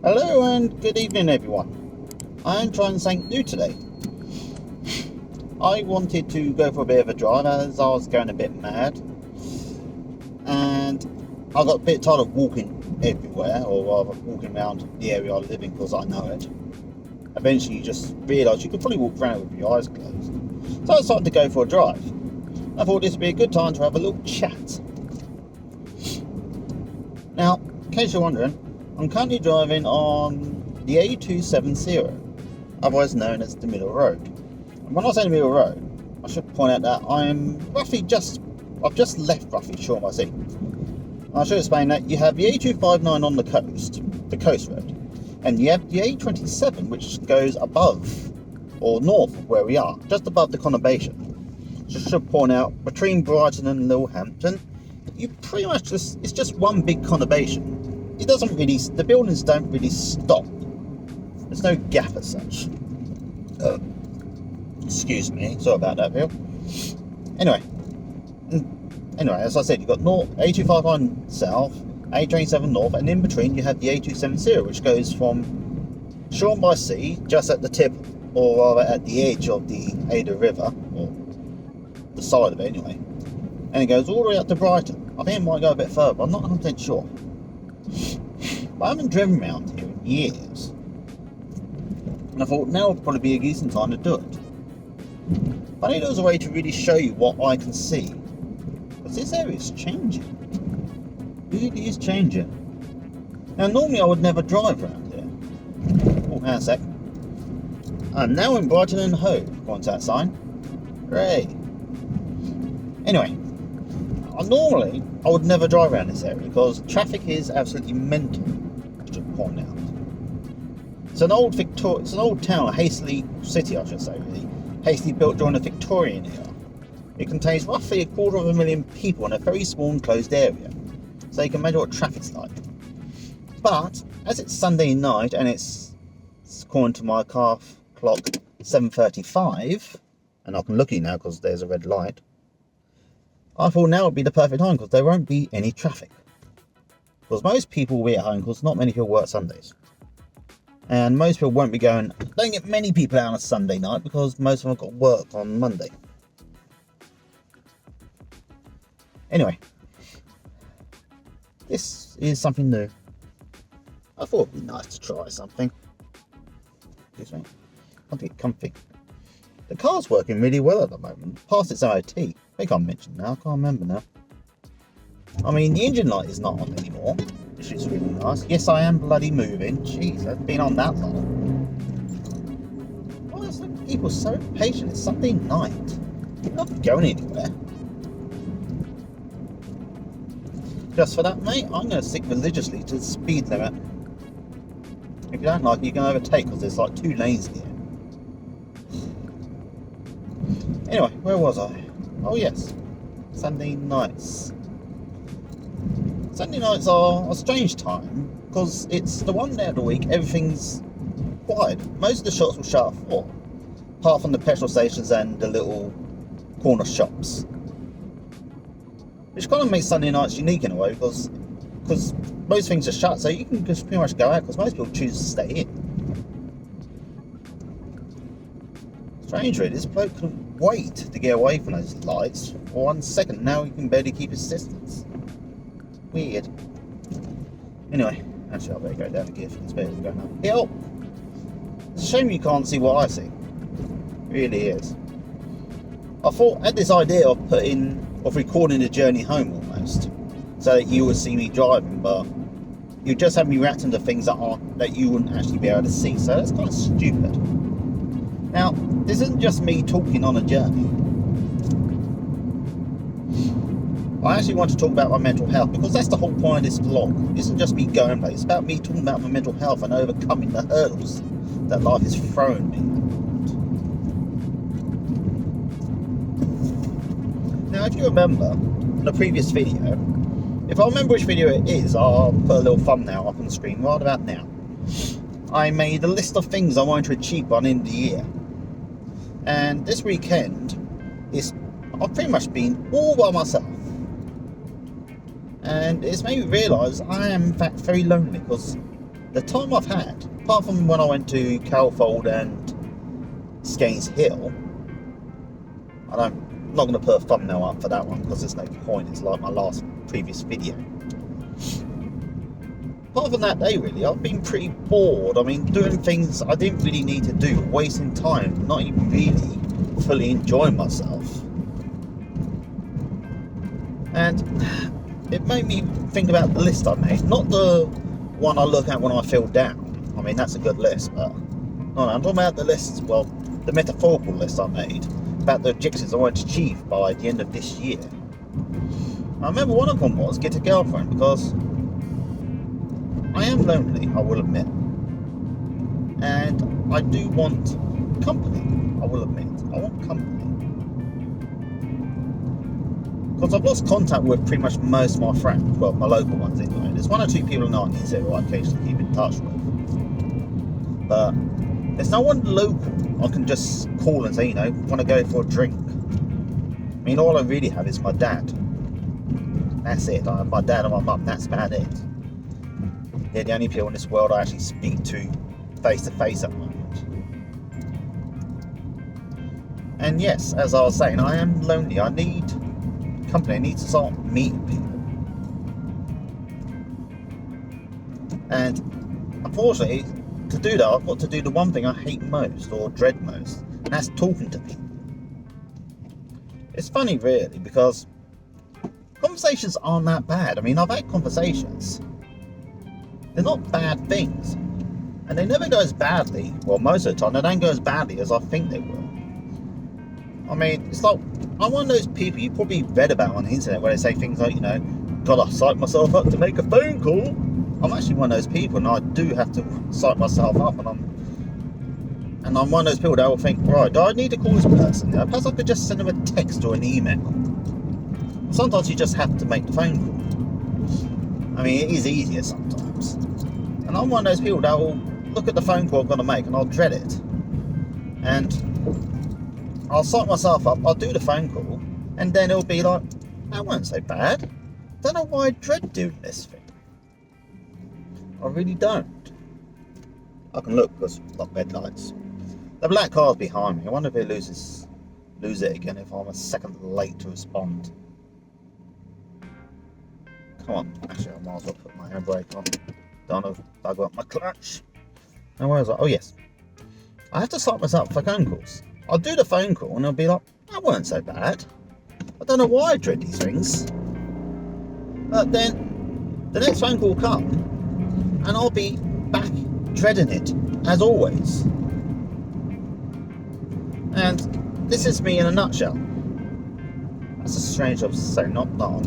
Hello and good evening, everyone. I am trying something new today. I wanted to go for a bit of a drive as I was going a bit mad, and I got a bit tired of walking everywhere, or rather walking around the area I live in because I know it. Eventually, you just realise you could probably walk around with your eyes closed. So I decided to go for a drive. I thought this would be a good time to have a little chat. Now, in case you're wondering, I'm currently driving on the A270, otherwise known as the Middle Road. And when I say the Middle Road, I should point out that I've just left roughly Shore by Sea. I should explain that you have the A259 on the coast road, and you have the A27 which goes above, or north of where we are, just above the conurbation. Just should point out, between Brighton and Littlehampton, you pretty much it's just one big conurbation. It doesn't really, the buildings don't really stop. There's no gap as such. Excuse me, sorry about that, Bill. Anyway, as I said, you've got A259 south, A27 north, and in between you have the A270, which goes from Shoreham by Sea, just at the tip, or rather at the edge of the Ada River, or the side of it anyway, and it goes all the way up to Brighton. I think it might go a bit further, but I'm not 100% sure. But I haven't driven around here in years, and I thought now would probably be a decent time to do it. But I need a way to really show you what I can see, because this area is changing. It really is changing. Now normally I would never drive around here. Oh, hang on a sec. I'm now in Brighton and Hove, according to that sign. Hooray! Anyway, normally I would never drive around this area because traffic is absolutely mental, I should point out. It's an old town, a hastily city I should say really, hastily built during the Victorian era. It contains roughly 250,000 people in a very small enclosed area, so you can imagine what traffic's like. But as it's Sunday night and it's according to my car clock 7:35, and I can look at you now because there's a red light, I thought now would be the perfect time because there won't be any traffic. Because most people will be at home because not many people work Sundays. And most people won't be going, don't get many people out on a Sunday night because most of them have got work on Monday. Anyway, this is something new. I thought it'd be nice to try something. Excuse me. I want to get comfy. The car's working really well at the moment, past its MOT. I think I mentioned now, I can't remember now. I mean, the engine light is not on anymore, which is really nice. Yes, I am bloody moving. Jeez, I've been on that long. Why are some people so patient? It's Sunday night. You're not going anywhere. Just for that, mate, I'm going to stick religiously to the speed limit. If you don't like it, you can overtake because there's like 2 lanes here. Anyway, where was I? Oh yes, Sunday nights. Sunday nights are a strange time because it's the one day of the week everything's quiet. Most of the shops will shut at 4, apart from the petrol stations and the little corner shops. Which kind of makes Sunday nights unique in a way because most things are shut, so you can just pretty much go out because most people choose to stay in. Strange really, this bloke couldn't wait to get away from those lights for 1 second. Now he can barely keep his distance. Weird. Anyway, actually I better go down the gear. It's better than going uphill. It's a shame you can't see what I see. It really is. I had this idea of recording the journey home almost, so that you would see me driving, but you just have me reacting to things that you wouldn't actually be able to see. So that's kind of stupid. Now, this isn't just me talking on a journey. I actually want to talk about my mental health because that's the whole point of this vlog. It isn't just me going places, it's about me talking about my mental health and overcoming the hurdles that life has thrown me. Now, if you remember in the previous video, if I remember which video it is, I'll put a little thumbnail up on the screen right about now. I made a list of things I wanted to achieve by the end of the year. And this weekend, I've pretty much been all by myself. And it's made me realise I am in fact very lonely because the time I've had, apart from when I went to Calfold and Skanes Hill, I'm not going to put a thumbnail up for that one because there's no point, it's like my last previous video. Apart from that day, really, I've been pretty bored. I mean, doing things I didn't really need to do, wasting time, not even really fully enjoying myself. And it made me think about the list I made, not the one I look at when I feel down. I mean, that's a good list, but no, I'm talking about the list, well, the metaphorical list I made about the objectives I want to achieve by the end of this year. I remember one of them was get a girlfriend, because I am lonely, I will admit, and I do want company, I will admit. I want company. Because I've lost contact with pretty much most of my friends, well, my local ones anyway. There's one or two people in Arnie who I occasionally keep in touch with. But there's no one local I can just call and say, you know, want to go for a drink. I mean, all I really have is my dad. That's it. I have my dad and my mum, that's about it. They're the only people in this world I actually speak to face to face at the moment. And yes, as I was saying, I am lonely. I need company. I need to start meeting people. And unfortunately, to do that, I've got to do the one thing I hate most or dread most, and that's talking to people. It's funny, really, because conversations aren't that bad. I mean, I've had conversations. They're not bad things. And they never go as badly, well, most of the time, they don't go as badly as I think they will. I mean, it's like, I'm one of those people you probably read about on the internet where they say things like, you know, gotta psych myself up to make a phone call. I'm actually one of those people, and I do have to psych myself up, and I'm one of those people that will think, right, do I need to call this person? You know, perhaps I could just send them a text or an email. Sometimes you just have to make the phone call. I mean, it is easier sometimes. And I'm one of those people that will look at the phone call I'm going to make and I'll dread it. And I'll psych myself up, I'll do the phone call, and then it'll be like, that wasn't so bad. Don't know why I dread doing this thing. I really don't. I can look because I've got red lights. The black car's behind me. I wonder if it lose it again if I'm a second late to respond. Come on, actually I might as well put my handbrake on. Don't know if I got my clutch. And where was I? Oh yes. I have to start myself for phone calls. I'll do the phone call and I'll be like, that weren't so bad. I don't know why I dread these things. But then the next phone call will come and I'll be back dreading it, as always. And this is me in a nutshell. That's a strange job to say, not on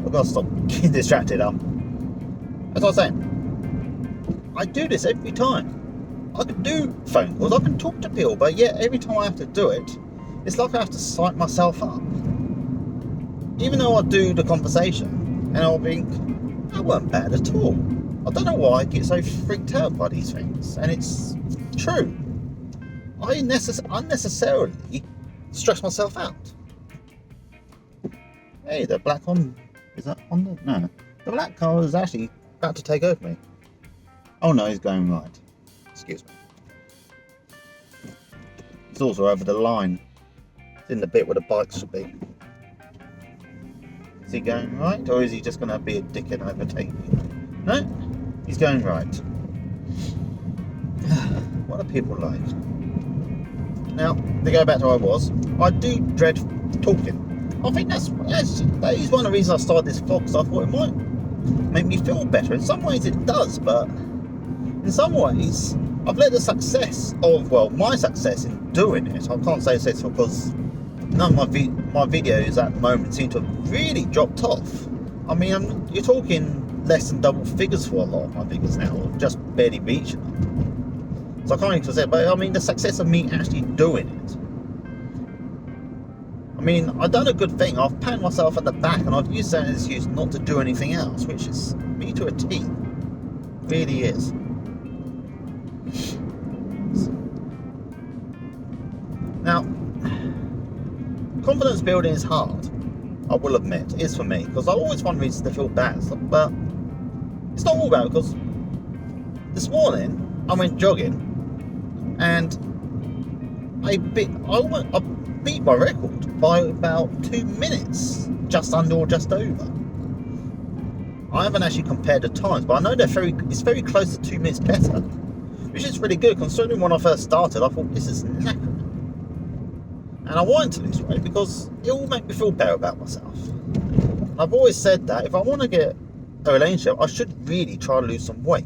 I've got to stop getting distracted up. As I was saying, I do this every time. I can do phone calls, I can talk to people, but yet every time I have to do it, it's like I have to psych myself up. Even though I do the conversation, and I'll think, that weren't bad at all. I don't know why I get so freaked out by these things, and it's true. I unnecessarily stress myself out. Hey, the black on, is that on the, no. The black car is actually about to take over me. Oh no, he's going right. Excuse me. It's also over the line. It's in the bit where the bikes should be. Is he going right, or is he just going to be a dickhead and overtake me? No, he's going right. What are people like? Now, to go back to where I was, I do dread talking. I think that is one of the reasons I started this vlog, because I thought it might make me feel better. In some ways it does, but in some ways I've let the success of, well, my success in doing it, I can't say successful because none of my videos at the moment seem to have really dropped off. I mean, you're talking less than double figures for a lot of my videos now, or just barely reaching them. So I can't even say, but I mean the success of me actually doing it. I mean, I've done a good thing. I've patted myself at the back and I've used that as an excuse not to do anything else, which is me to a T. It really is. Now, confidence building is hard, I will admit. It is for me, because I always find reasons to feel bad, but it's not all bad, because this morning I went jogging, and I beat my record by about 2 minutes, just under or just over. I haven't actually compared the times, but I know it's very close to 2 minutes better, which is really good considering when I first started I thought this is knackered. And I wanted to lose weight because it will make me feel better about myself. And I've always said that if I want to get a relationship, I should really try to lose some weight.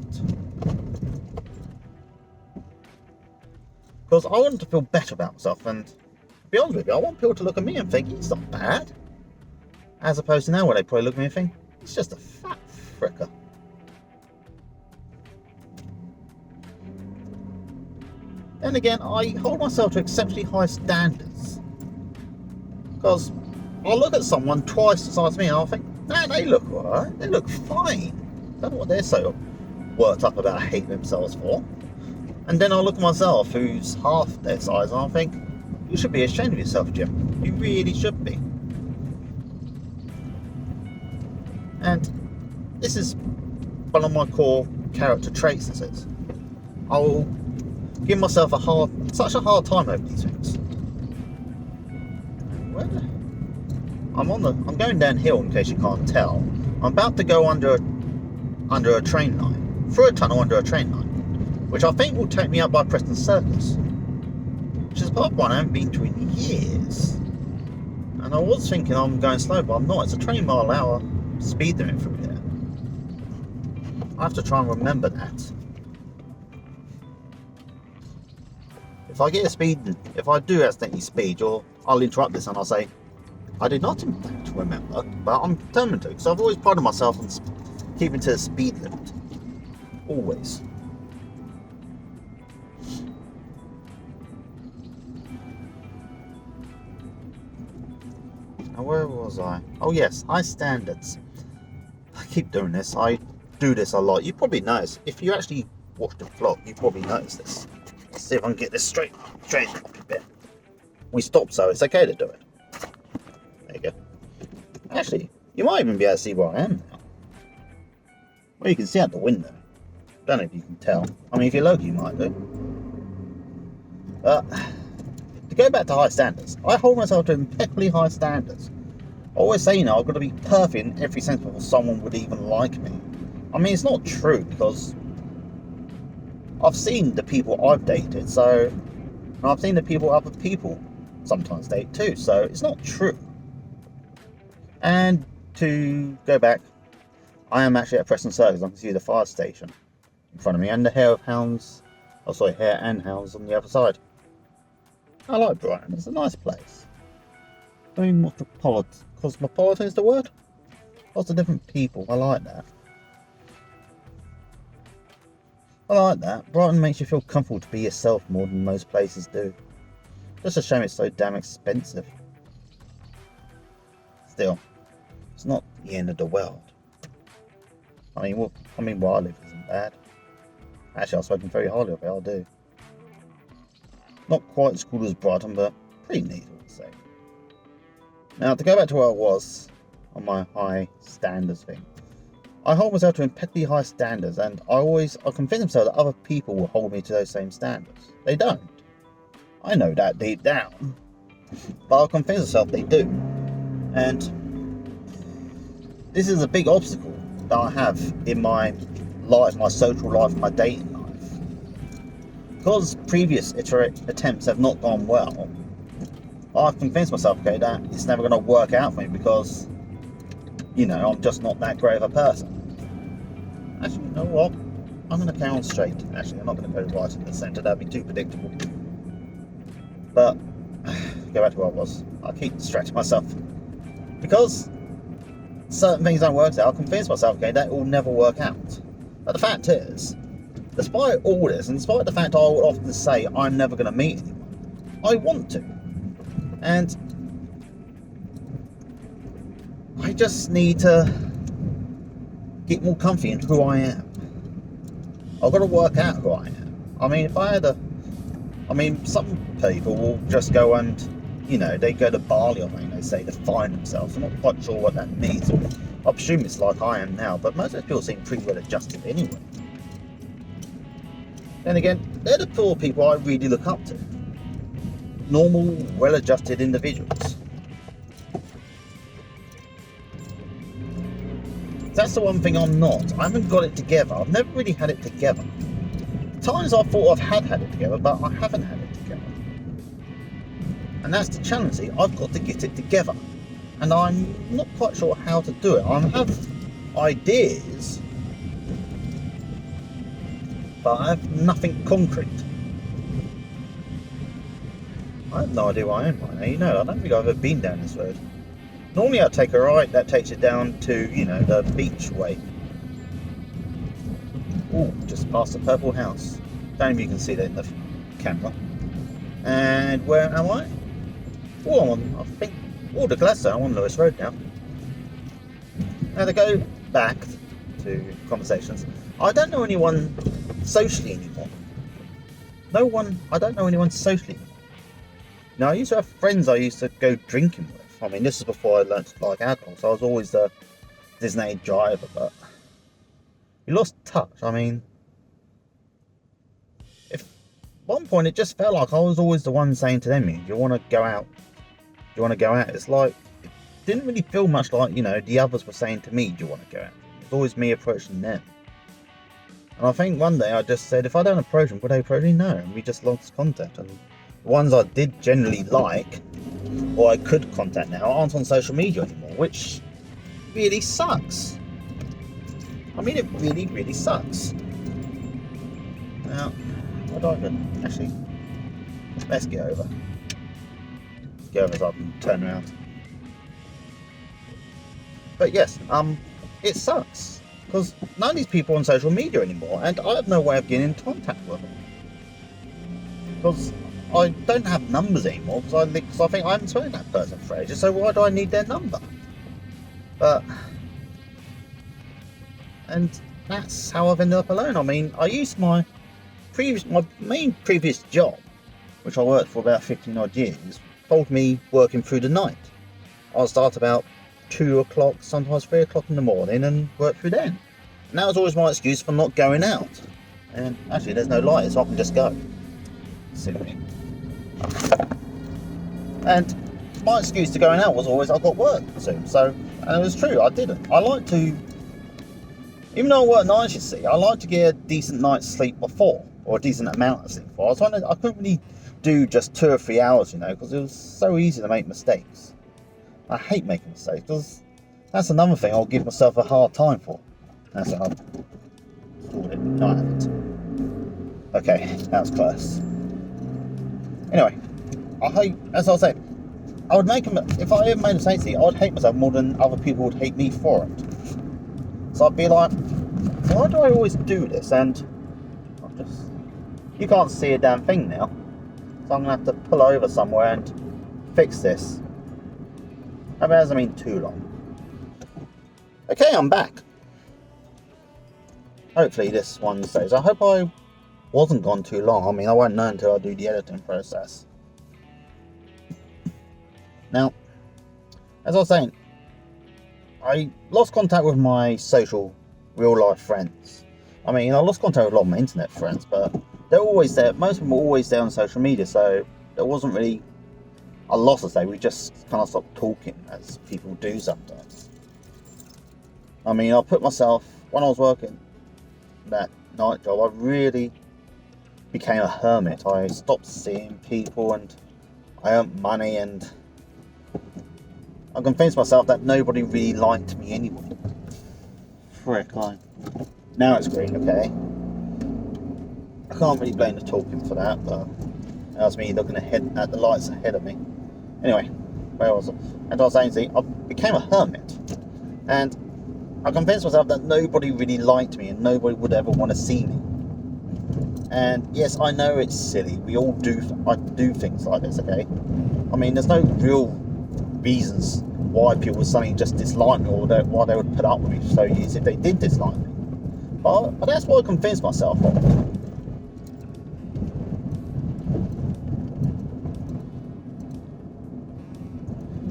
Because I want to feel better about myself, and to be honest with you, I want people to look at me and think, he's not bad. As opposed to now where they probably look at me and think, he's just a fat fricker. Then again, I hold myself to exceptionally high standards. Because I'll look at someone twice the size of me and I'll think, nah, they look alright, they look fine. Don't know what they're so worked up about hating themselves for. And then I'll look at myself, who's half their size, and I'll think, you should be ashamed of yourself, Jim. You really should be. And this is one of my core character traits, this is. I'll give myself such a hard time over these things. I'm going downhill, in case you can't tell. I'm about to go under a train line, through a tunnel under a train line, which I think will take me up by Preston Circus, which is a part one I haven't been to in years. And I was thinking I'm going slow, but I'm not. It's a 20 mile an hour speed limit through there. I have to try and remember that. If I do accidentally speed, I'll interrupt this and I'll say, I did not remember, but I'm determined to, because I've always prided myself on keeping to the speed limit. Always. Now, where was I? Oh yes, high standards. I keep doing this. I do this a lot. You probably notice. If you actually watch the vlog, you probably notice this. Let's see if I can get this straight up a bit. We stopped, so it's okay to do it. There you go. Actually, you might even be able to see where I am now. Well, you can see out the window. Don't know if you can tell. I mean, if you're local, you might do. But to go back to high standards, I hold myself to impeccably high standards. I always say, I've got to be perfect in every sense before someone would even like me. I mean, it's not true, because I've seen the people I've dated, and I've seen the people other people sometimes date too, so it's not true. And to go back, I am actually at Preston Circus. I can see the fire station in front of me and the hare and hounds on the other side. I like Brighton, it's a nice place. Very cosmopolitan is the word? Lots of different people, I like that. Brighton makes you feel comfortable to be yourself more than most places do. Just a shame it's so damn expensive. Still, it's not the end of the world. I mean, where I live isn't bad. Actually, I've spoken very highly of it, I do. Not quite as cool as Brighton, but pretty neat all the same. Now, to go back to where I was on my high standards thing. I hold myself to impeccably high standards, and I convince myself that other people will hold me to those same standards. They don't. I know that deep down, but I'll convince myself they do. And this is a big obstacle that I have in my life, my social life, my dating life. Because previous attempts have not gone well, I've convinced myself, that it's never going to work out for me because, I'm just not that great of a person. Actually, you know what? I'm going to carry on straight. Actually, I'm not going to go right in the centre. That'd be too predictable. But, go back to where I was. I keep distracting myself. Because certain things don't work out, I'll convince myself, that will never work out. But the fact is, despite all this, and despite the fact I would often say I'm never going to meet anyone, I want to. And I just need to get more comfy in who I am. I've got to work out who I am. I mean, some people will just go and, they go to Bali or something, they say to find themselves. I'm not quite sure what that means. I presume it's like I am now, but most of those people seem pretty well adjusted anyway. Then again, they're the poor people I really look up to. Normal, well-adjusted individuals. That's the one thing I'm not. I haven't got it together. I've never really had it together. Times I thought I've had it together, but I haven't had it together. And that's the challenge. See, I've got to get it together. And I'm not quite sure how to do it. I have ideas, but I have nothing concrete. I have no idea where I am right now. You know, I don't think I've ever been down this road. Normally I take a right that takes it down to, you know, the beach way. Ooh, just past the purple house. Don't know if you can see that in the camera. And where am I? Oh, I'm on, I think, the Gladstone. I'm on Lewis Road now. Now to go back to conversations, I don't know anyone socially anymore. I don't know anyone socially anymore. Now, I used to have friends I used to go drinking with. I mean, this is before I learned to like alcohol, so I was always the designated driver, but you lost touch. I mean, at one point it just felt like I was always the one saying to them, "Do you want to go out? Do you want to go out?" It's like, it didn't really feel much like, you know, the others were saying to me, "Do you want to go out?" It was always me approaching them. And I think one day I just said, if I don't approach them, would they approach me? No, and we just lost contact. And the ones I did generally like, or I could contact now, aren't on social media anymore, which really sucks. I mean, it really, really sucks. Now, what do I do? Actually, let's get over. Let's get over so I can turn around. But yes, it sucks. Because none of these people are on social media anymore, and I have no way of getting in contact with them. Because I don't have numbers anymore, because I think I haven't spoken to that person for ages, so why do I need their number? And that's how I've ended up alone. I mean, I used my main previous job, which I worked for about 15 odd years, involved me working through the night. I'll start about 2 o'clock, sometimes 3 o'clock in the morning, and work through then. And that was always my excuse for not going out. And actually, there's no light, so I can just go. Silly. And my excuse to going out was always I've got work soon. So, and it was true, I didn't. I like to, even though I work nights, you see, I like to get a decent night's sleep before, or a decent amount of sleep before. I couldn't really do just 2 or 3 hours, you know, because it was so easy to make mistakes. I hate making mistakes, because that's another thing I'll give myself a hard time for. That's what I've called it. No, I haven't. Okay, that was close. Anyway, as I was saying, I would make them, if I ever made a mistake, I would hate myself more than other people would hate me for it. So I'd be like, why do I always do this? And you can't see a damn thing now, so I'm going to have to pull over somewhere and fix this. I mean, it hasn't been too long. Okay, I'm back. Hopefully this one stays. I hope I wasn't gone too long. I mean, I won't know until I do the editing process. Now, as I was saying, I lost contact with my social, real-life friends. I mean, I lost contact with a lot of my internet friends, but they're always there. Most of them were always there on social media, so there wasn't really a loss to say. We just kind of stopped talking, as people do sometimes. I mean, I put myself, when I was working that night job, I really became a hermit. I stopped seeing people, and I earned money, and I convinced myself that nobody really liked me anyway. Frick, now it's green, okay. I can't really blame the talking for that, but that was me looking ahead at the lights ahead of me. Anyway, where was I? And I was saying, see, I became a hermit, and I convinced myself that nobody really liked me, and nobody would ever want to see me. And yes, I know it's silly. We all do. I do things like this, okay? I mean, there's no real reasons why people would suddenly just dislike me, or why they would put up with me for so years if they did dislike me. But that's what I convinced myself of.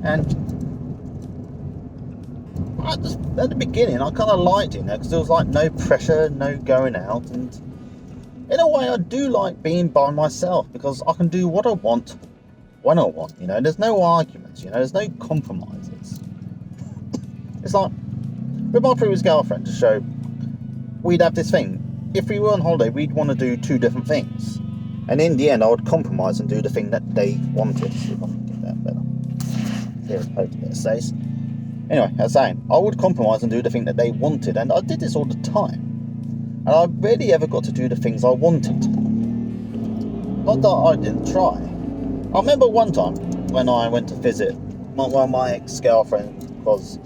And at the beginning, I kind of liked it, because there was like no pressure, no going out, and in a way, I do like being by myself because I can do what I want when I want. You know, there's no arguments. You know, there's no compromises. It's like with my previous girlfriend, to show we'd have this thing. If we were on holiday, we'd want to do two different things, and in the end, I would compromise and do the thing that they wanted. See if I can get that better. Here, hope it stays. Anyway, as I was saying, I would compromise and do the thing that they wanted, and I did this all the time. And I rarely ever got to do the things I wanted. Not that I didn't try. I remember one time when I went to visit my ex-girlfriend, because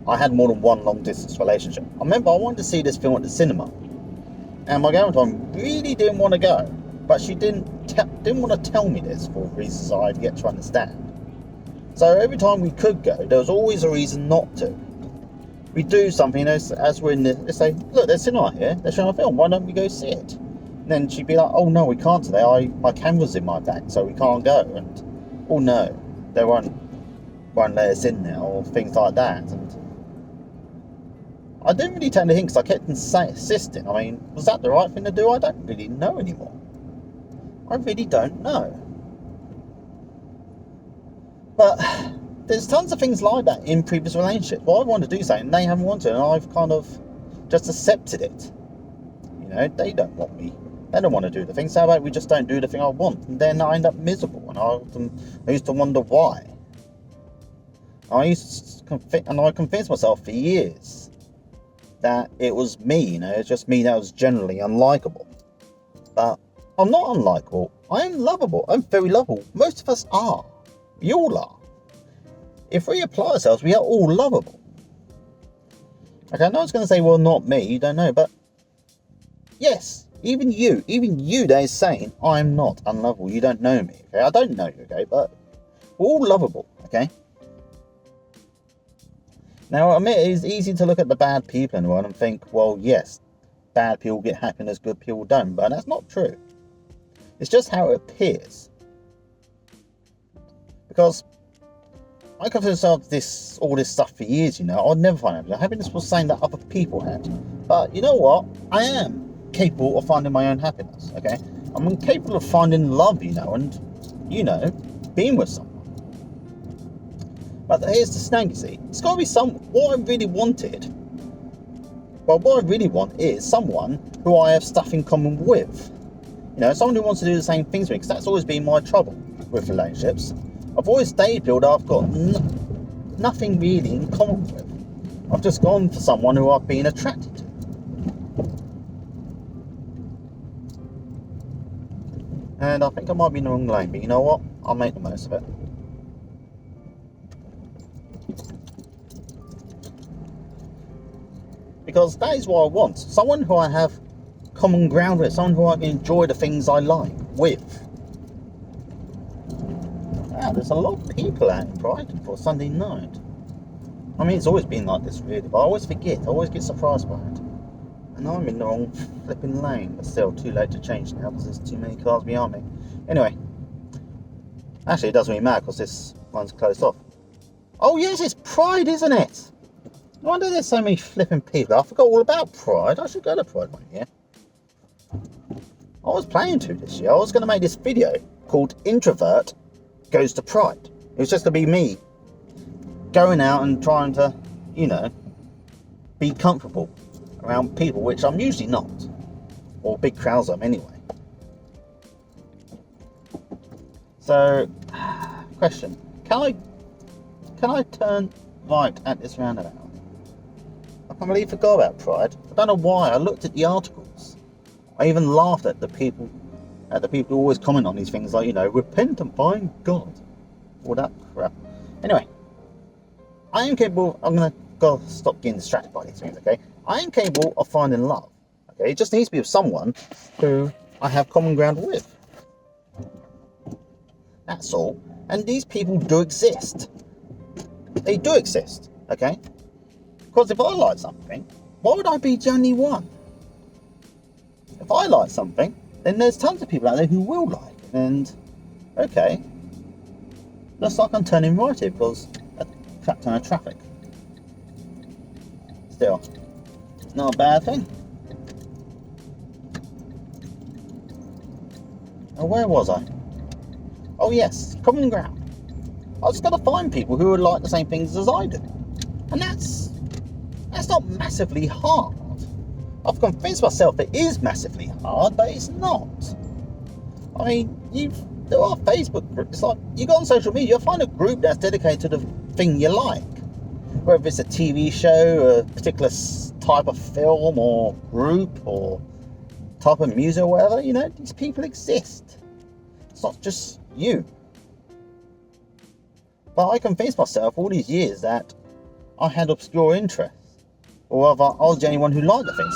I had more than one long-distance relationship. I remember I wanted to see this film at the cinema, and my girlfriend really didn't want to go, but she didn't want to tell me this for reasons I'd yet to understand. So every time we could go, there was always a reason not to. We do something as we're in the, they say, look, there's cinema here, they're showing a film, why don't we go see it? And then she'd be like, oh no, we can't today, my camera's in my bag, so we can't go. And oh no, they won't let us in now, or things like that. And I didn't really take the hint because I kept insisting. I mean, was that the right thing to do? I don't really know anymore. I really don't know. But there's tons of things like that in previous relationships. Well, I want to do something, and they haven't wanted, and I've kind of just accepted it. You know, they don't want me. They don't want to do the thing. So how about we just don't do the thing I want, and then I end up miserable, and I used to wonder why. I convinced myself for years that it was me. You know, it's just me that was generally unlikable. But I'm not unlikable. I am lovable. I'm very lovable. Most of us are. We all are. If we apply ourselves, we are all lovable. Okay, no one's going to say, well, not me, you don't know, but yes, even you that is saying, I'm not unlovable, you don't know me, okay? I don't know you, okay, but we're all lovable, okay? Now, I admit it is easy to look at the bad people in the world and think, well, yes, bad people get happiness, good people don't, but that's not true. It's just how it appears. Because I consider all this stuff for years, you know. I'd never find happiness. Happiness was something that other people had. But you know what? I am capable of finding my own happiness, okay? I'm capable of finding love, you know, and, you know, being with someone. But here's the snag, you see. It's got to be what I really wanted. Well, what I really want is someone who I have stuff in common with. You know, someone who wants to do the same things with me, because that's always been my trouble with relationships. I've always dated people that I've got nothing really in common with. I've just gone for someone who I've been attracted to. And I think I might be in the wrong lane, but you know what? I'll make the most of it. Because that is what I want. Someone who I have common ground with. Someone who I can enjoy the things I like with. Wow, there's a lot of people out in Brighton for Sunday night. I mean, it's always been like this, really, but I always forget. I always get surprised by it. And I'm in the wrong flipping lane, but still too late to change now because there's too many cars behind me. Anyway, actually, it doesn't really matter because this one's closed off. Oh, yes, it's Pride, isn't it? No wonder there's so many flipping people. I forgot all about Pride. I should go to Pride one year. I was planning to this year. I was going to make this video called Introvert Goes to Pride. It was just to be me going out and trying to, you know, be comfortable around people, which I'm usually not, or big crowds I'm anyway. So, question: Can I turn right at this roundabout? I completely forgot about Pride. I don't know why. I looked at the articles. I even laughed at the people who always comment on these things, like, you know, repent and find God, all that crap. Anyway, I am capable. I'm gonna stop getting distracted by these things. Okay, I am capable of finding love. Okay, it just needs to be with someone who I have common ground with. That's all. And these people do exist. They do exist. Okay, because if I like something, why would I be the only one? If I like something, then there's tons of people out there who will like it. And, okay, looks like I'm turning right here because I'm trapped on traffic. Still, not a bad thing. where was I? Oh yes, common ground. I just got to find people who would like the same things as I do, and that's not massively hard. I've convinced myself it is massively hard, but it's not. I mean, there are Facebook groups. It's like you go on social media, you'll find a group that's dedicated to the thing you like, whether it's a TV show, a particular type of film or group or type of music or whatever. You know, these people exist. It's not just you. But I convinced myself all these years that I had obscure interests, or rather, I was the only one who liked the things.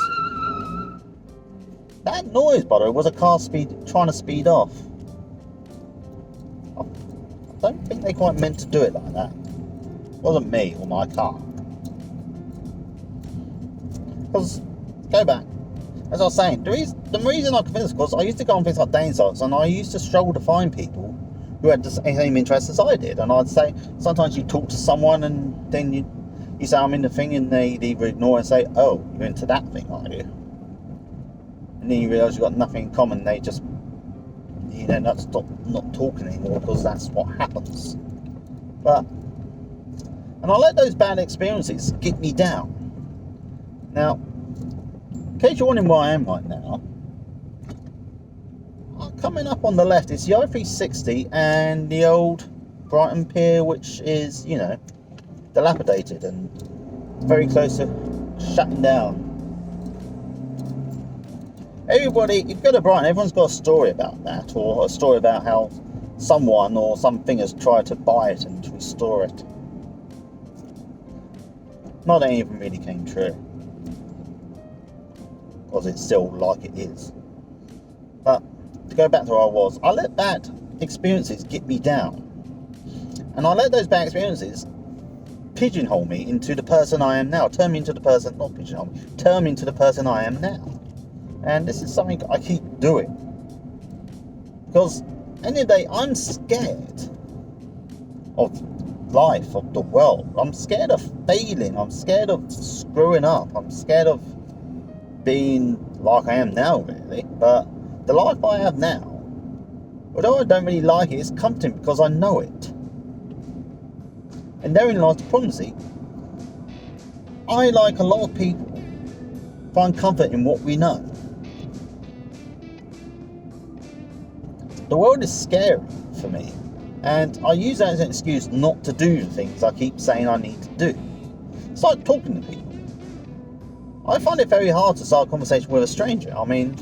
That noise, by the way, was a car trying to speed off. I don't think they quite meant to do it like that. It wasn't me or my car. Because, go back, as I was saying, the reason I convinced was I used to go on things like dating sites, and I used to struggle to find people who had the same interests as I did. And I'd say, sometimes you talk to someone and then you say I'm in the thing, and they'd either ignore and say, oh, you're into that thing, are you? And then you realise you've got nothing in common. They just, stop not talking anymore, because that's what happens. And I let those bad experiences get me down. Now, in case you're wondering where I am right now, coming up on the left is the O360 and the old Brighton Pier, which is, dilapidated and very close to shutting down. Everybody, if you go to Brighton, everyone's got a story about that, or a story about how someone or something has tried to buy it and restore it. Not any of them really came true, because it's still like it is. But to go back to where I was, I let bad experiences get me down, and I let those bad experiences pigeonhole me into the person I am now. Turn me into the person I am now. And this is something I keep doing, because at the end of the day, I'm scared of life, of the world. I'm scared of failing. I'm scared of screwing up. I'm scared of being like I am now, really. But the life I have now, although I don't really like it, it's comforting because I know it. And therein lies the problem. See, I, like a lot of people, find comfort in what we know. The world is scary for me, and I use that as an excuse not to do the things I keep saying I need to do. It's like talking to people. I find it very hard to start a conversation with a stranger. I mean,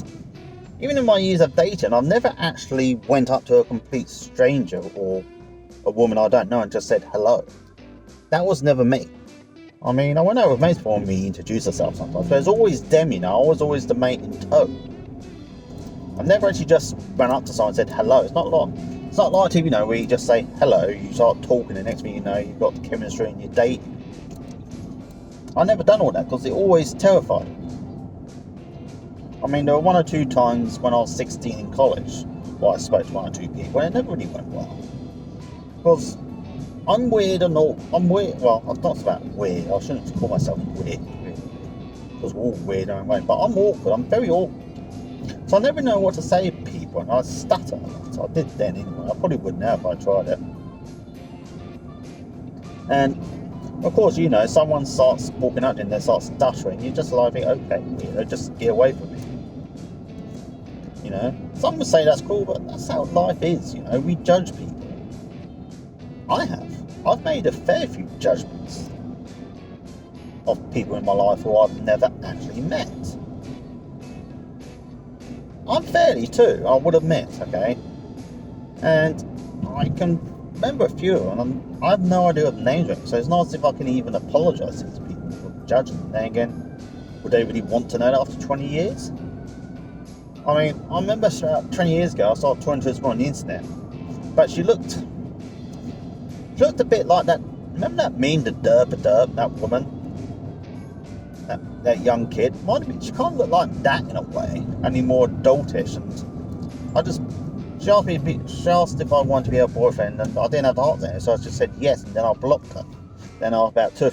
even in my years of dating, I've never actually went up to a complete stranger or a woman I don't know and just said hello. That was never me. I mean, I went out with mates before and we introduced ourselves sometimes, but it's always them, I was always the mate in tow. I've never actually just ran up to someone and said hello. It's not like TV, where you just say hello, you start talking, and next thing you know, you've got the chemistry and you're dating. I've never done all that because it always terrified me. I mean, there were one or two times when I was 16 in college, I spoke to one or two people, and it never really went well. Because I'm weird and all. I'm weird. Well, I'm not about weird. I shouldn't call myself weird, really, because we're all weird in our own way. But I'm awkward. I'm very awkward. So I never know what to say to people, and I stutter. So I did then anyway. I probably would now if I tried it. And of course, someone starts walking up and they start stuttering. You're just like, okay, just get away from me. Some would say that's cool, but that's how life is. We judge people. I have. I've made a fair few judgments of people in my life who I've never actually met. Unfairly too, I would admit, okay? And I can remember a few, and I have no idea what the names are, so it's not as if I can even apologise to these people for judging them. Then again, would they really want to know that after 20 years? I mean, I remember 20 years ago I started talking to this woman on the internet, but she looked a bit like that. Remember that meme, the derp, that woman? That young kid? She kind of looked like that in a way, only more adultish. And she asked if I wanted to be her boyfriend, and I didn't have the heart there, so I just said yes, and then I blocked her. Then I blocked her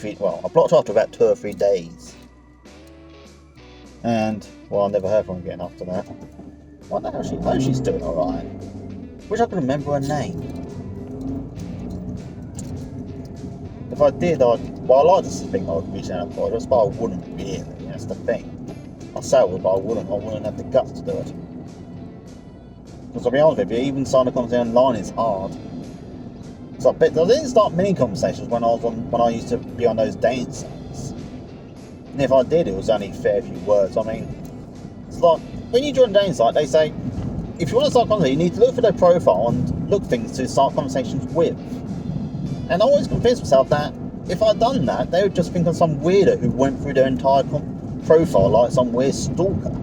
after about 2 or 3 days. And, I never heard from her again after that. What the hell she? Oh, she's doing alright. Wish I could remember her name. If I did, I like to think I would reach out for it, but I wouldn't really. That's the thing. I say I would, but I wouldn't have the guts to do it. Because I'll be honest with you, even starting a conversation online is hard. So I didn't start many conversations when I used to be on those dating sites. And if I did, it was only a fair few words. I mean, it's like when you join a dating site, they say if you want to start a conversation, you need to look for their profile and look things to start conversations with. And I always convinced myself that if I'd done that, they would just think of some weirdo who went through their entire profile like some weird stalker.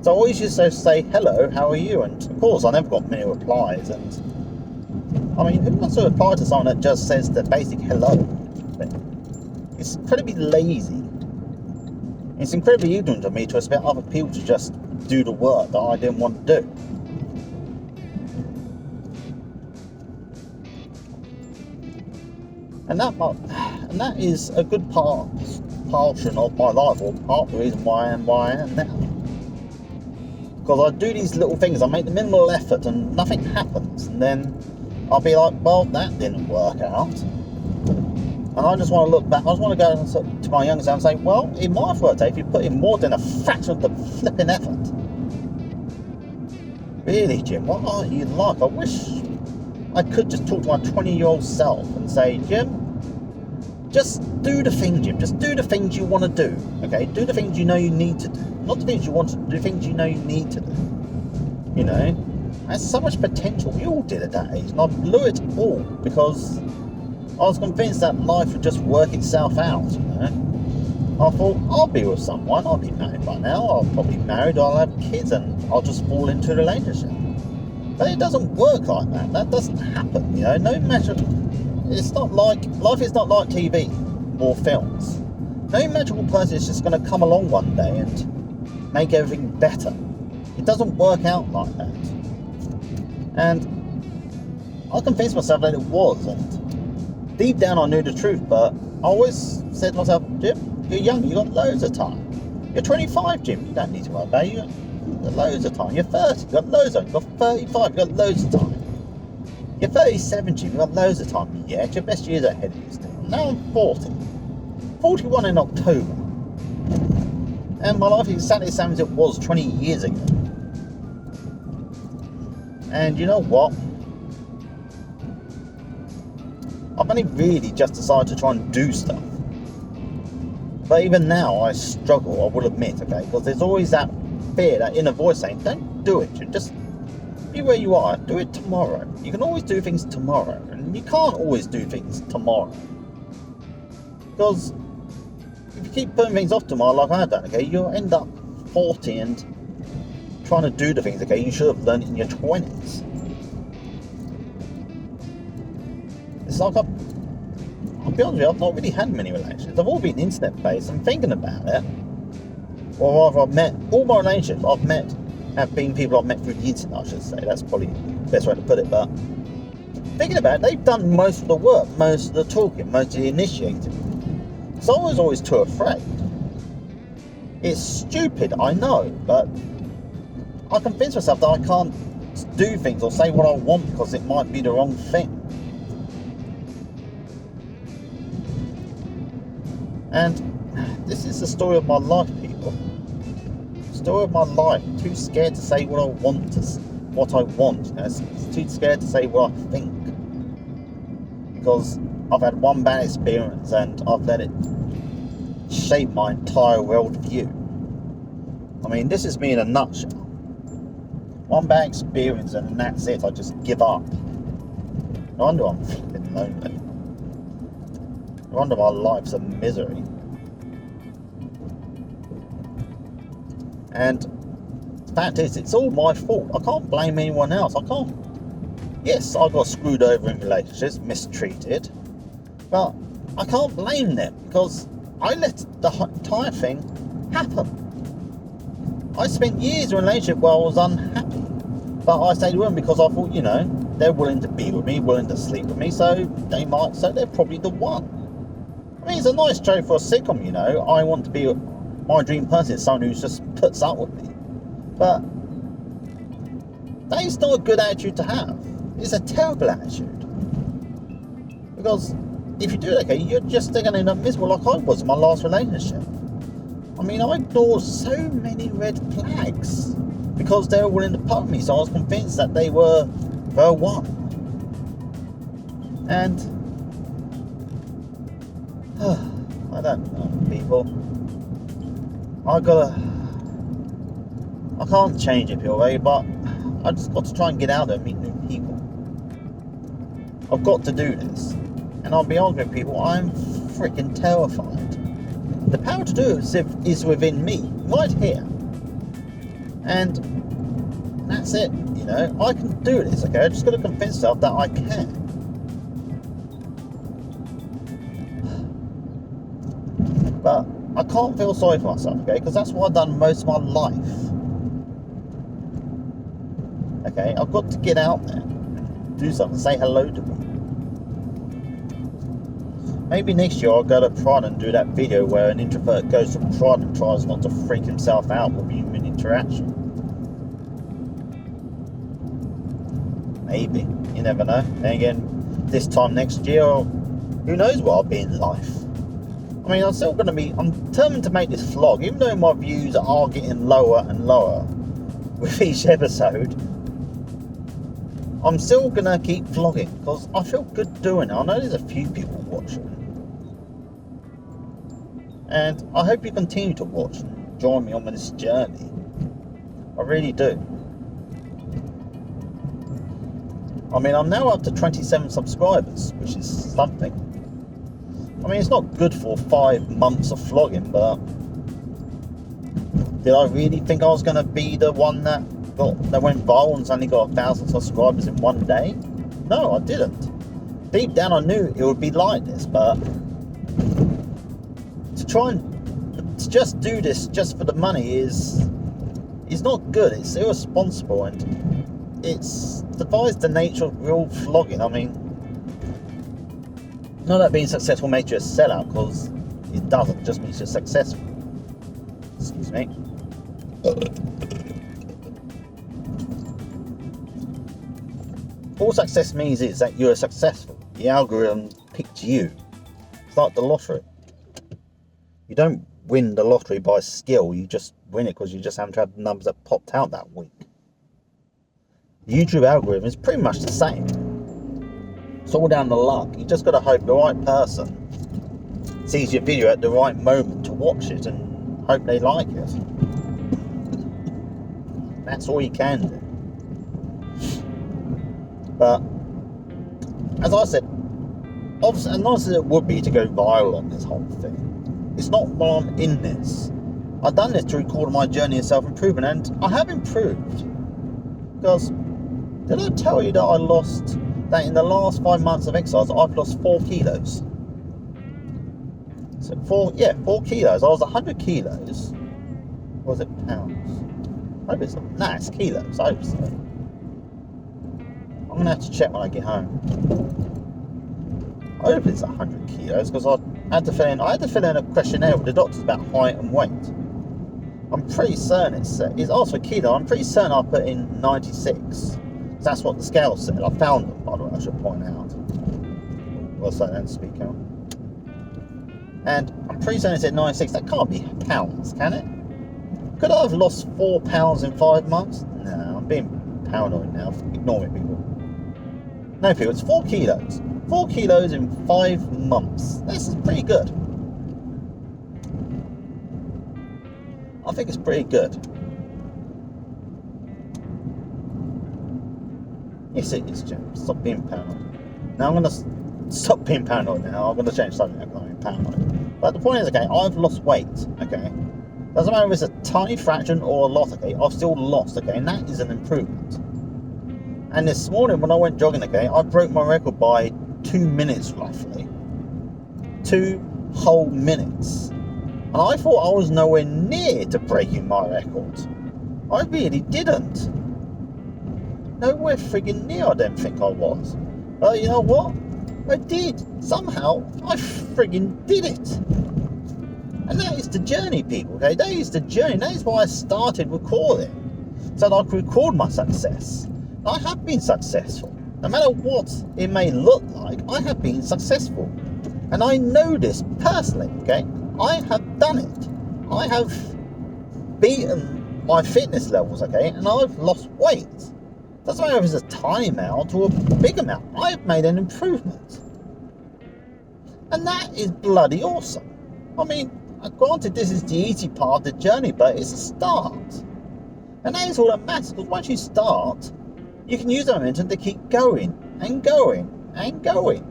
So I always used to say, hello, how are you? And of course, I never got many replies. And I mean, who wants to reply to someone that just says the basic hello thing? It's incredibly lazy. It's incredibly ignorant of me to expect other people to just do the work that I didn't want to do. And that is a good portion of my life, or part of the reason why I am now. Because I do these little things, I make the minimal effort and nothing happens, and then I'll be like, well, that didn't work out. And I just want to look back, I just want to go to my younger self and say, well, it might have worked out if you put in more than a fraction of the flipping effort. Really, Jim, what are you like? I wish I could just talk to my 20-year-old self and say, Jim, just do the thing, Jim. Just do the things you want to do, okay? Do the things you know you need to do. Not the things you want to do, the things you know you need to do. You know? There's so much potential. We all did at that age, and I blew it all because I was convinced that life would just work itself out, you know? I thought, I'll be with someone, I'll be married by now, I'll probably be married, I'll have kids, and I'll just fall into a relationship. But it doesn't work like that. That doesn't happen, you know? No matter... It's not like... Life is not like TV or films. No magical person is just going to come along one day and make everything better. It doesn't work out like that. And I convinced myself that it was, and deep down I knew the truth, but I always said to myself, Jim, you're young, you've got loads of time. You're 25, Jim, you don't need to worry about it. You've got loads of time. You're 30, you've got loads of time. You've got 35, you've got loads of time. You're 37, Jim, you've got loads of time. Yeah, it's your best years ahead of you still. Now I'm 40. 41 in October. And my life is exactly the same as it was 20 years ago. And you know what? I've only really just decided to try and do stuff. But even now, I struggle, I will admit, okay? Because there's always that fear, that inner voice saying, don't do it, just be where you are, do it tomorrow. You can always do things tomorrow, and you can't always do things tomorrow. Because if you keep putting things off tomorrow like I've done, okay, you'll end up 40 and trying to do the things, okay, you should have learned in your 20s. It's like I'll be honest with you, I've not really had many relationships. They've all been internet-based. I'm thinking about it. Or rather, I've met, all my relationships I've met have been people I've met through the internet, I should say. That's probably the best way to put it. But thinking about it, they've done most of the work, most of the talking, most of the initiating. So I was always too afraid. It's stupid, I know, but I convinced myself that I can't do things or say what I want because it might be the wrong thing. And this is the story of my life, people. Story of my life. Too scared to say what I want. You know, too scared to say what I think. Because I've had one bad experience and I've let it shape my entire world view. I mean, this is me in a nutshell. One bad experience and that's it. I just give up. No wonder I'm flipping lonely. No wonder my life's a misery. And the fact is, it's all my fault. I can't blame anyone else. I can't. Yes, I got screwed over in relationships, mistreated. But I can't blame them because I let the entire thing happen. I spent years in a relationship where I was unhappy. But I stayed with them because I thought, you know, they're willing to be with me, willing to sleep with me, so they're probably the one. I mean, it's a nice joke for a sitcom, you know. I want to be my dream person is someone who just puts up with me. But That is not a good attitude to have. It's a terrible attitude. Because if you do that, okay, you're just going to end up miserable like I was in my last relationship. I mean, I ignored so many red flags because they were willing to part me, so I was convinced that they were the one. And I don't know, people. I can't change it, people, but I just got to try and get out there and meet new people. I've got to do this. And I'll be honest with people, I'm freaking terrified. The power to do it is within me, right here. And that's it, you know. I can do this, okay? I just got to convince myself that I can. But I can't feel sorry for myself, okay? Because that's what I've done most of my life. Okay, I've got to get out there, do something, say hello to people. Maybe next year I'll go to Pride and do that video where an introvert goes to Pride and tries not to freak himself out with human interaction. Maybe, you never know. And again, this time next year, who knows what I'll be in life. I mean, I'm determined to make this vlog, even though my views are getting lower and lower with each episode. I'm still going to keep vlogging because I feel good doing it. I know there's a few people watching. And I hope you continue to watch and join me on this journey. I really do. I mean, I'm now up to 27 subscribers, which is something. I mean, it's not good for 5 months of vlogging, but did I really think I was going to be the one that went viral and suddenly got 1,000 subscribers in one day? No, I didn't. Deep down I knew it would be like this, but to just do this just for the money is not good. It's irresponsible, and it's defies the nature of real vlogging. I mean, not that being successful makes you a sellout, because it doesn't. It just means you're successful. Excuse me. All success means is that you're successful. The algorithm picked you. It's like the lottery. You don't win the lottery by skill. You just win it because you just haven't had the numbers that popped out that week. The YouTube algorithm is pretty much the same. It's all down to luck. You just got to hope the right person sees your video at the right moment to watch it and hope they like it. That's all you can do. But as I said, obviously, as nice as it would be to go viral on this whole thing, it's not while I'm in this. I've done this to record my journey of self-improvement, and I have improved. Because did I tell you that in the last 5 months of exercise I've lost 4 kilos? So 4 kilos. I was 100 kilos. Or was it pounds? I hope it's kilos. I hope so. I'm gonna have to check when I get home. I hope it's 100 kilos because I had to fill in a questionnaire with the doctors about height and weight. I'm pretty certain it's asked for kilo. I'm pretty certain I put in 96. That's what the scale said. I found them, by the way, I should point out. Well, so then speak out. And I'm pretty certain it said 96. That can't be pounds, can it? Could I have lost 4 pounds in 5 months? No, I'm being paranoid now. Ignore me, people. No, people, it's 4 kilos. 4 kilos in 5 months. This is pretty good. I think it's pretty good. Yes, it is, Jim. Stop being paranoid. Now I'm going to stop being paranoid now. I'm going to change something. I'm not being paranoid. But the point is, okay, I've lost weight, okay? Doesn't matter if it's a tiny fraction or a lot, okay? I've still lost, okay? And that is an improvement. And this morning when I went jogging, okay, I broke my record by 2 minutes roughly. 2 whole minutes. And I thought I was nowhere near to breaking my record. I really didn't. Nowhere friggin' near I don't think I was. But you know what? I did. Somehow, I friggin' did it. And that is the journey, people, okay? That is the journey. That is why I started recording. So that I could record my success. I have been successful. No matter what it may look like, I have been successful. And I know this personally, okay? I have done it. I have beaten my fitness levels, okay? And I've lost weight. Doesn't matter if it's a tiny amount or a big amount. I've made an improvement. And that is bloody awesome. I mean, granted, this is the easy part of the journey, but it's a start. And that is all that matters, because once you start, you can use the momentum to keep going and going and going.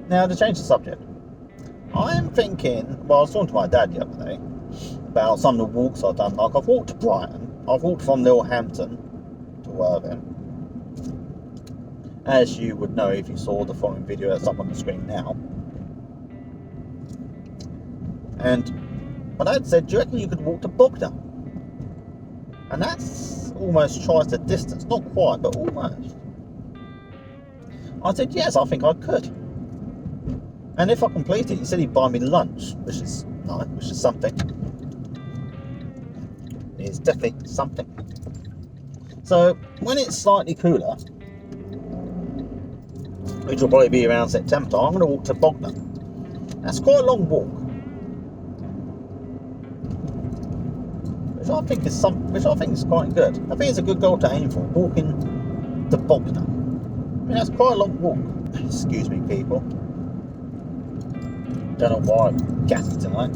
Now, to change the subject, I am thinking, well, I was talking to my dad the other day about some of the walks I've done. Like, I've walked to Brighton, I've walked from Littlehampton to Worthing. As you would know if you saw the following video that's up on the screen now. And my dad said, do you reckon you could walk to Bognor? And that's almost twice the distance. Not quite, but almost. I said, yes, I think I could. And if I complete it, he said he'd buy me lunch, which is nice, which is something. It is definitely something. So, when it's slightly cooler, which will probably be around September time, I'm going to walk to Bognor. That's quite a long walk. Which I think is quite good. I think it's a good goal to aim for, walking to Bognor. I mean, that's quite a long walk. Excuse me, people. Don't know why I'm gassy tonight.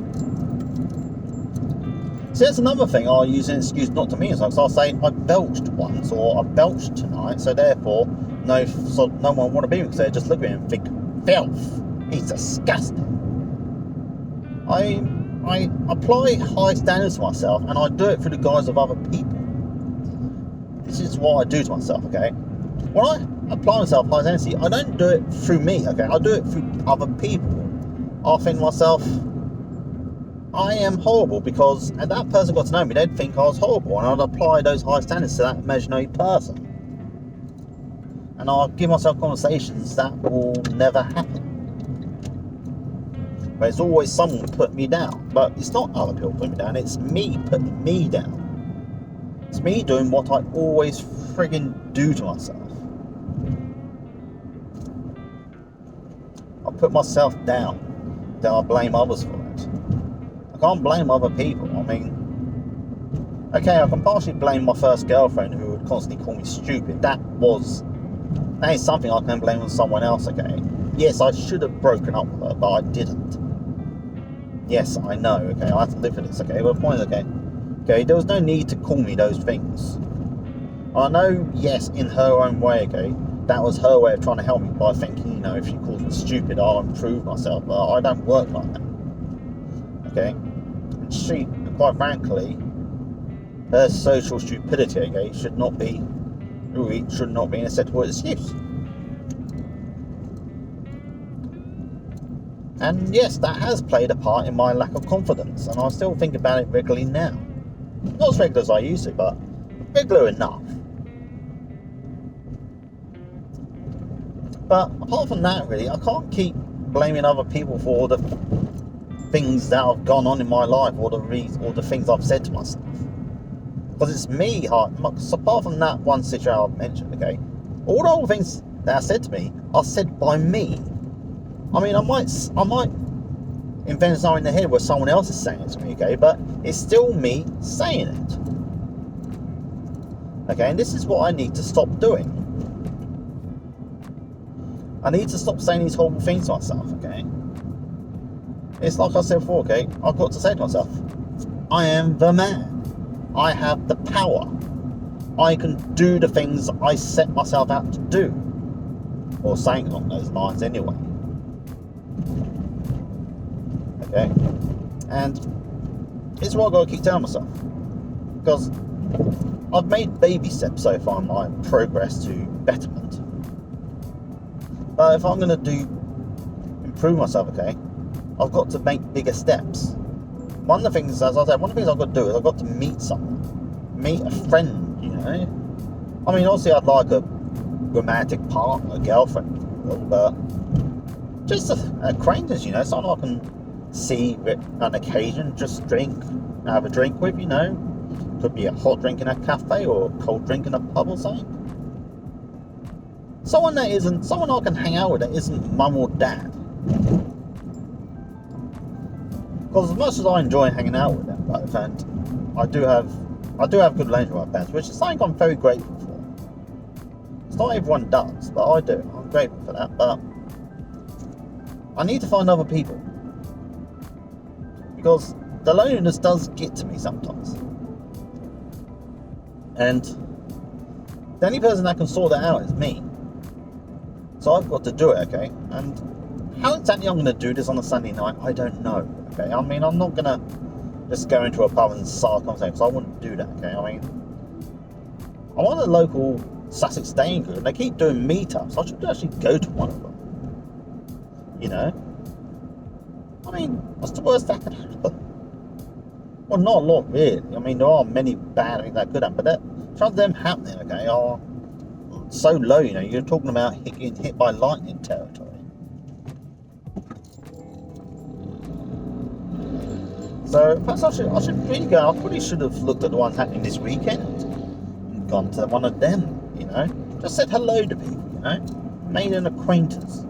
So that's another thing I'll use an excuse not to mean. So I'll say I belched once, or I belched tonight, so therefore no one want to be with me. So just look at him and think, filth. He's disgusting. I apply high standards to myself, and I do it through the guise of other people. This is what I do to myself, okay? When I apply myself high standards, I don't do it through me, okay? I do it through other people. I think to myself, I am horrible, because if that person got to know me, they'd think I was horrible, and I'd apply those high standards to that imaginary person. And I'll give myself conversations that will never happen. But it's always someone putting me down. But it's not other people putting me down, it's me putting me down. It's me doing what I always friggin' do to myself. I put myself down, then I blame others for it. I can't blame other people. I mean, okay, I can partially blame my first girlfriend who would constantly call me stupid. That is something I can blame on someone else, okay? Yes, I should have broken up with her, but I didn't. Yes, I know, okay, I have to live with this, okay? But the point is, okay, there was no need to call me those things. I know, yes, in her own way, okay, that was her way of trying to help me by thinking, if she calls me stupid, I'll improve myself, but I don't work like that, okay? And she, quite frankly, her social stupidity, okay, should not be an acceptable excuse. And yes, that has played a part in my lack of confidence, and I still think about it regularly now. Not as regular as I used to, but regular enough. But apart from that, really, I can't keep blaming other people for all the things that have gone on in my life, or the things I've said to myself. Because it's me, apart from that one situation I've mentioned, okay, all the other things that are said to me are said by me. I mean, I might invent something in the head where someone else is saying it to me, okay, but it's still me saying it. Okay, and this is what I need to stop doing. I need to stop saying these horrible things to myself, okay? It's like I said before, okay, I've got to say to myself, I am the man. I have the power. I can do the things I set myself out to do. Or saying along those lines anyway. Okay? And it's what I've got to keep telling myself. Because I've made baby steps so far in my progress to betterment. But if I'm going to improve myself, okay, I've got to make bigger steps. One of the things, as I said, one of the things I've got to do is I've got to meet someone. Meet a friend, I mean, obviously I'd like a romantic partner, a girlfriend, if you will, but just an acquaintance, someone I can see on occasion, just have a drink with, could could be a hot drink in a cafe or a cold drink in a pub or something. Someone I can hang out with that isn't mum or dad. Because as much as I enjoy hanging out with them both, and I do have good relations with my parents, which is something I'm very grateful for. It's not everyone does, but I do. I'm grateful for that. But I need to find other people, because the loneliness does get to me sometimes. And the only person that can sort that out is me. So I've got to do it, okay? And how exactly I'm going to do this on a Sunday night, I don't know, okay? I mean, I'm not going to just go into a pub and start a conversation, because I wouldn't do that, okay? I mean, I'm on a local Sussex staying group, and they keep doing meetups. I should actually go to one of them. You know? I mean, what's the worst that could happen? Well, not a lot, really. I mean, there are many bad things that could happen, but chances of them happening, okay, are so low, you know. You're talking about getting hit by lightning territory. So, perhaps I should really go. I probably should have looked at the ones happening this weekend and gone to one of them, you know. Just said hello to people, you know. Made an acquaintance.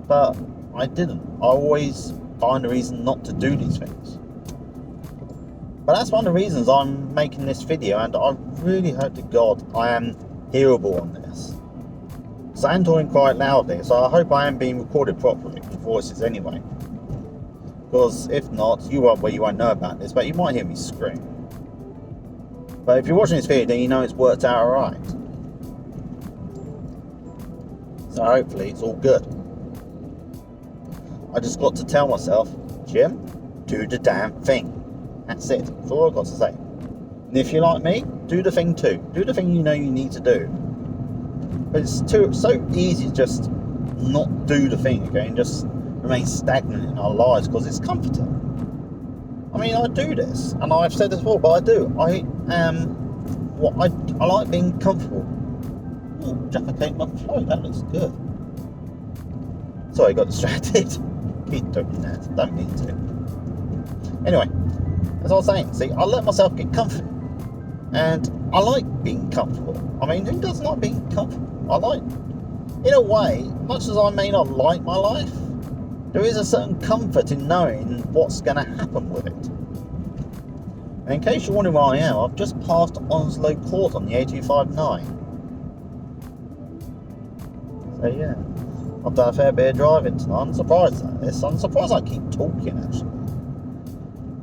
But I didn't. I always find a reason not to do these things. But that's one of the reasons I'm making this video, and I really hope to God I am hearable on this. So I'm talking quite loudly, so I hope I am being recorded properly with voices anyway. Because if not, you won't know about this, but you might hear me scream. But if you're watching this video, then you know it's worked out alright. So hopefully it's all good. I just got to tell myself, Jim, do the damn thing. That's it. That's all I've got to say. And if you're like me, do the thing too. Do the thing you know you need to do. But it's so easy to just not do the thing, okay, and just remain stagnant in our lives because it's comforting. I mean, I do this, and I've said this before, but I do. I like being comfortable. Oh, Jaffa Cake McFly, that looks good. Sorry, I got distracted. Keep doing that. Don't mean to. Anyway, as I was saying, see, I let myself get comfortable. And I like being comfortable. I mean, who doesn't like being comfortable? I like, in a way, much as I may not like my life, there is a certain comfort in knowing what's going to happen with it. And in case you're wondering where I am, I've just passed Onslow Court on the A259. So yeah, I've done a fair bit of driving tonight. I'm surprised at this. I'm surprised I keep talking, actually.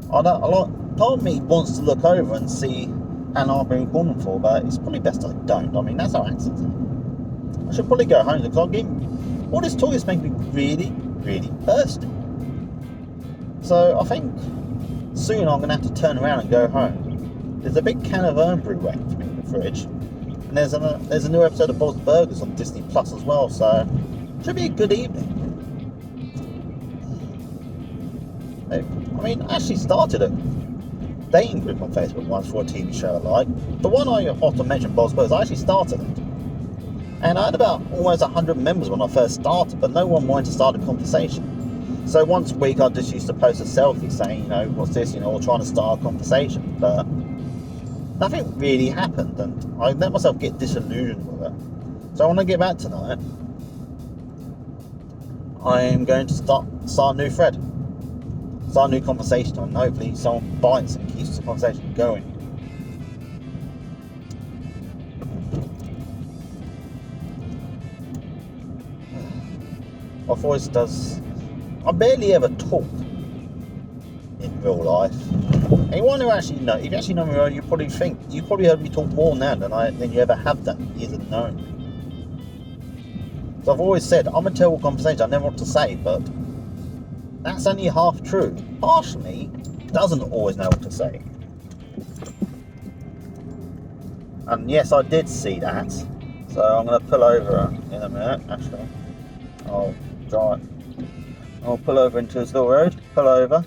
Part of me wants to look over and see how long I've been recording for, but it's probably best I don't. I mean, that's how accents are. I should probably go home because all this talk is making me really, really thirsty. So I think soon I'm going to have to turn around and go home. There's a big can of Irn-Bru waiting for me in the fridge. And there's a new episode of Bob's Burgers on Disney Plus as well, so it should be a good evening. I mean, I actually started a dating group on Facebook once for a TV show I like. The one I often mention, Bob's Burgers, I actually started it. And I had about almost 100 members when I first started, but no one wanted to start a conversation. So once a week I just used to post a selfie saying, you know, what's this, you know, or trying to start a conversation. But nothing really happened, and I let myself get disillusioned with it. So when I get back tonight, I am going to start a new thread. Start a new conversation, and hopefully someone bites and keeps the conversation going. My voice does... I barely ever talk in real life. Anyone who actually knows, if you actually know me well, you probably heard me talk more now than you ever have done years of knowing me. So I've always said, I'm a terrible conversation, I never want to say, but that's only half true. Partially, doesn't always know what to say. And yes, I did see that. So I'm going to pull over in a minute, actually. I'll pull over into this little road, pull over,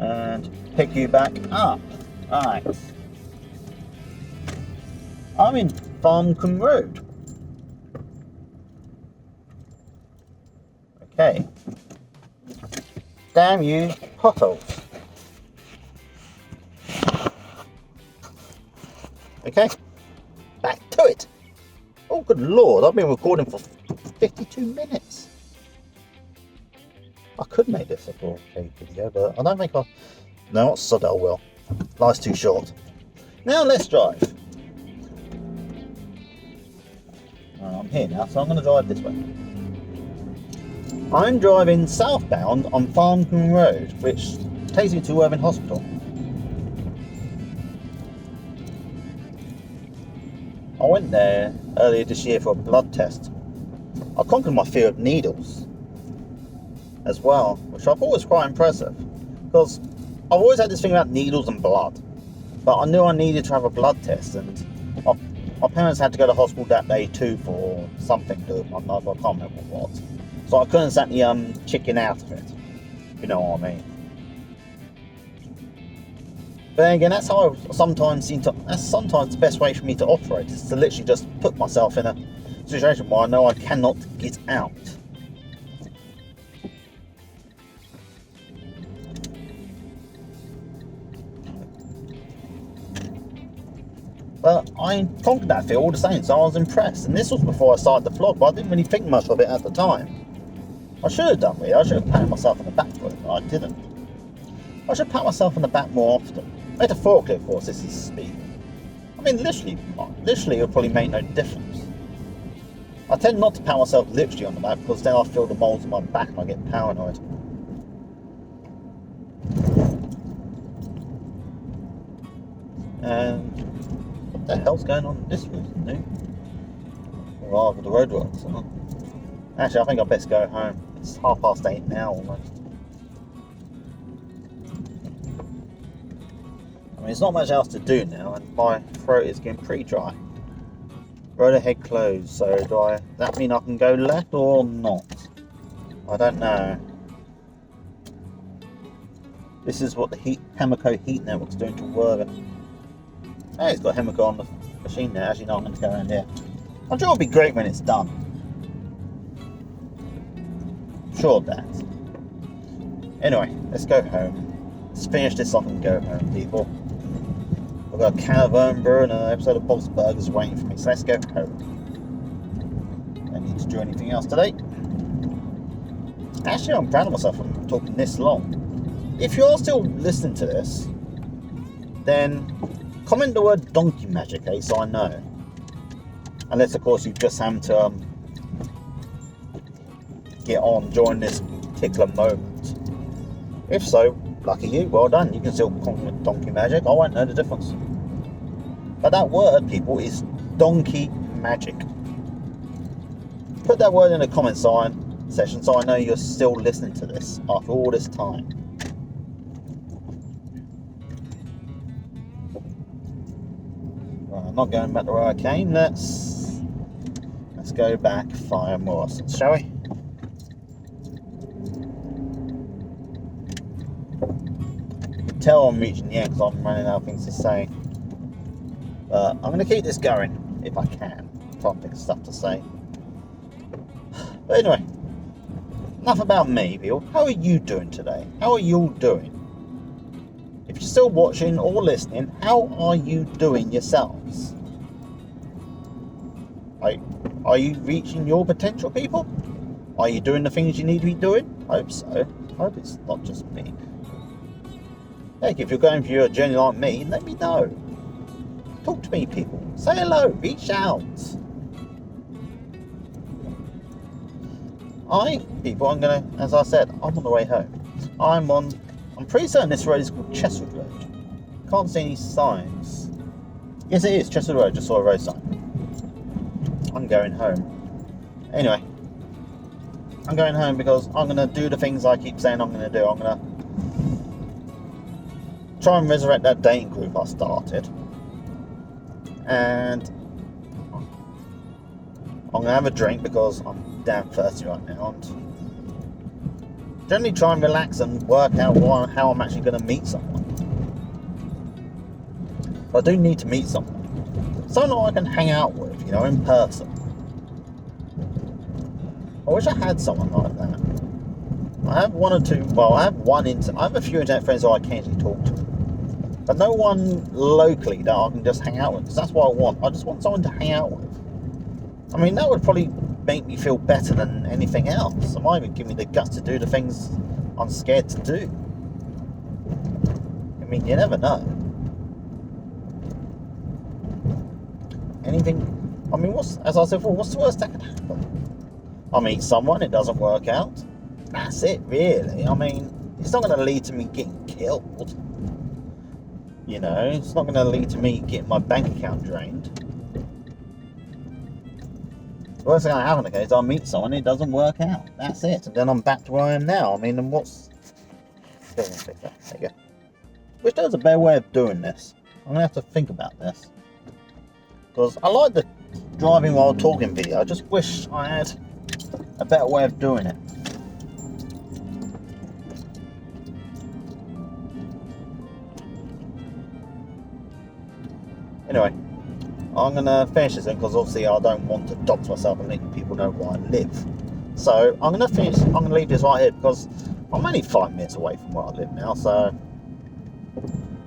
and pick you back up. Right. I'm in Farmcombe Road. Okay. Damn you, potholes. Okay, back to it. Oh, good lord, I've been recording for 52 minutes. I could make this a 4K video, but I don't think I... No, not sod I will. Life's too short. Now let's drive. I'm here now, so I'm going to drive this way. I'm driving southbound on Farmington Road, which takes me to Worthing Hospital. I went there earlier this year for a blood test. I conquered my fear of needles as well, which I thought was quite impressive, because I've always had this thing about needles and blood, but I knew I needed to have a blood test, and my parents had to go to hospital that day too for something to my mother, I can't remember what. So I couldn't exactly chicken out of it, if you know what I mean. But then again, that's how I sometimes that's sometimes the best way for me to operate, is to literally just put myself in a situation where I know I cannot get out. But I conquered that fear all the same, so I was impressed. And this was before I started the vlog, but I didn't really think much of it at the time. I should have done really. I should have patted myself on the back for it, but I didn't. I should pat myself on the back more often. Metaphorically, of course, this is speed. I mean, literally, it would probably make no difference. I tend not to pat myself literally on the back, because then I feel the moles in my back and I get paranoid. And what the hell's going on in this route, new? Or rather, the roadworks, huh? Actually, I think I'd best go home. It's 8:30 now, almost. I mean, there's not much else to do now, and my throat is getting pretty dry. Road ahead closed, so does that mean I can go left or not? I don't know. This is what the Hemco Heat Network's doing to Worthing. Hey, it's got Hemco on the machine now. Actually, no, I'm going to go around here. I'm sure it'll be great when it's done. Sure of that. Anyway, let's go home. Let's finish this off and go home, people. I've got a can of Irn-Bru and an episode of Bob's Burgers waiting for me, so let's go home. Don't need to do anything else today. Actually, I'm proud of myself for talking this long. If you're still listening to this, then comment the word donkey magic, so I know. Unless, of course, you just happened to get on during this particular moment. If so, lucky you, well done. You can still comment donkey magic. I won't know the difference. But that word, people, is donkey magic. Put that word in the comment section so I know you're still listening to this after all this time. Right, I'm not going back to where I came. Let's go back 5 more, shall we? Tell I'm reaching the end because I'm running out of things to say. But I'm going to keep this going if I can. Try and think of stuff to say. But anyway, enough about me, people. How are you doing today? How are you all doing? If you're still watching or listening, how are you doing yourselves? Are you reaching your potential, people? Are you doing the things you need to be doing? I hope so. I hope it's not just me. Heck, if you're going through a journey like me, let me know. Talk to me, people. Say hello. Reach out. People, as I said, I'm on the way home. I'm pretty certain this road is called Cheswood Road. Can't see any signs. Yes, it is Cheswood Road. Just saw a road sign. I'm going home. Anyway, I'm going home because I'm going to do the things I keep saying I'm going to do. I'm going to try and resurrect that dating group I started. And I'm going to have a drink because I'm damn thirsty right now. And generally try and relax and work out how I'm actually going to meet someone. But I do need to meet someone. Someone I can hang out with, in person. I wish I had someone like that. I have one or two. Well, I have a few internet friends who I occasionally talk to, but no one locally that I can just hang out with. Because that's what I want. I just want someone to hang out with. I mean, that would probably make me feel better than anything else. It might even give me the guts to do the things I'm scared to do. I mean, you never know. Anything. I mean, as I said before, what's the worst that could happen? I meet someone, it doesn't work out. That's it, really. I mean, it's not going to lead to me getting killed. You know, it's not going to lead to me getting my bank account drained. The worst thing that happen is I'll meet someone, it doesn't work out. That's it. And then I'm back to where I am now. I mean, and what's... There you go. Wish there was a better way of doing this. I'm going to have to think about this. Because I like the driving while talking video. I just wish I had a better way of doing it. Anyway, I'm going to finish this because obviously I don't want to dox myself and let people know where I live. So I'm going to leave this right here because I'm only 5 minutes away from where I live now. So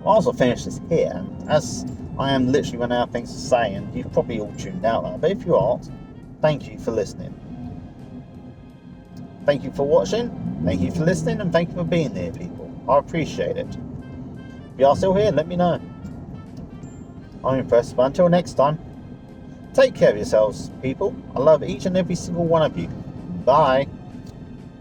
I'll also finish this here. As I am literally running out of things to say, and you've probably all tuned out now. But if you aren't, thank you for listening. Thank you for watching, thank you for listening, and thank you for being there, people. I appreciate it. If you are still here, let me know. I'm impressed, but until next time, take care of yourselves, people. I love each and every single one of you. Bye.